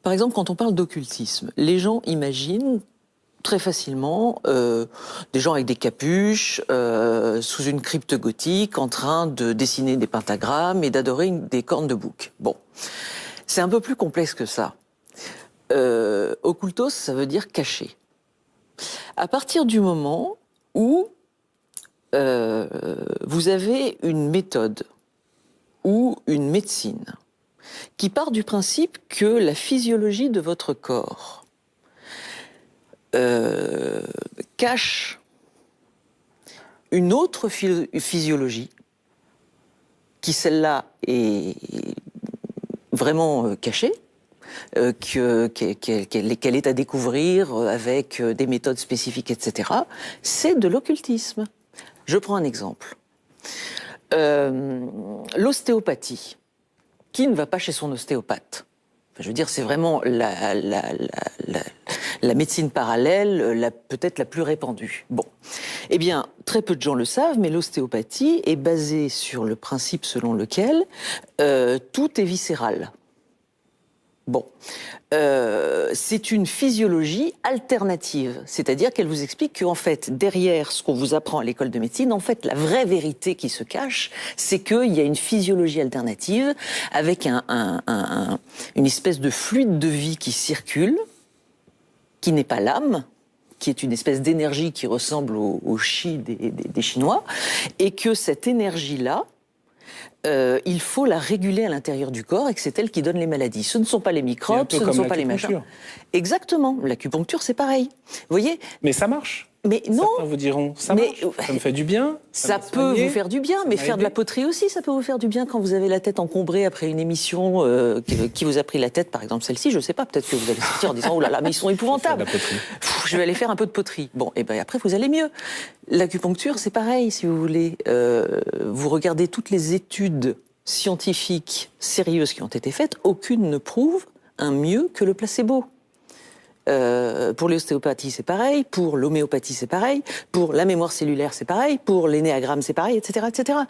Par exemple, quand on parle d'occultisme, les gens imaginent très facilement des gens avec des capuches, sous une crypte gothique, en train de dessiner des pentagrammes et d'adorer des cornes de bouc. Bon, c'est un peu plus complexe que ça. Occultos, ça veut dire caché. À partir du moment où vous avez une méthode ou une médecine qui part du principe que la physiologie de votre corps cache une autre physiologie qui, celle-là, est vraiment cachée, qu'elle est à découvrir avec des méthodes spécifiques, etc., c'est de l'occultisme. Je prends un exemple. L'ostéopathie. Qui ne va pas chez son ostéopathe? Enfin, je veux dire, c'est vraiment la médecine parallèle, peut-être la plus répandue. Bon, eh bien, très peu de gens le savent, mais l'ostéopathie est basée sur le principe selon lequel tout est viscéral. Bon, c'est une physiologie alternative, c'est-à-dire qu'elle vous explique qu'en fait, derrière ce qu'on vous apprend à l'école de médecine, en fait, la vraie vérité qui se cache, c'est qu'il y a une physiologie alternative avec une espèce de fluide de vie qui circule, qui n'est pas l'âme, qui est une espèce d'énergie qui ressemble au chi des Chinois, et que cette énergie-là, il faut la réguler à l'intérieur du corps et que c'est elle qui donne les maladies. Ce ne sont pas les microbes, ce ne sont pas les machins. Exactement. L'acupuncture, c'est pareil. Vous voyez ? Mais ça marche. Mais non. Certains vous diront, ça marche, ça me fait du bien. Ça peut vous faire du bien, mais faire de la poterie aussi, ça peut vous faire du bien quand vous avez la tête encombrée après une émission qui vous a pris la tête, par exemple celle-ci, je sais pas, peut-être que vous allez sortir en disant « Oh là là, mais ils sont épouvantables !» Je vais aller faire un peu de poterie. Bon, et ben après, vous allez mieux. L'acupuncture, c'est pareil, si vous voulez. Vous regardez toutes les études scientifiques sérieuses qui ont été faites, aucune ne prouve un mieux que le placebo. Pour l'ostéopathie, c'est pareil. Pour l'homéopathie, c'est pareil. Pour la mémoire cellulaire, c'est pareil. Pour l'énéagramme, c'est pareil, etc., etc.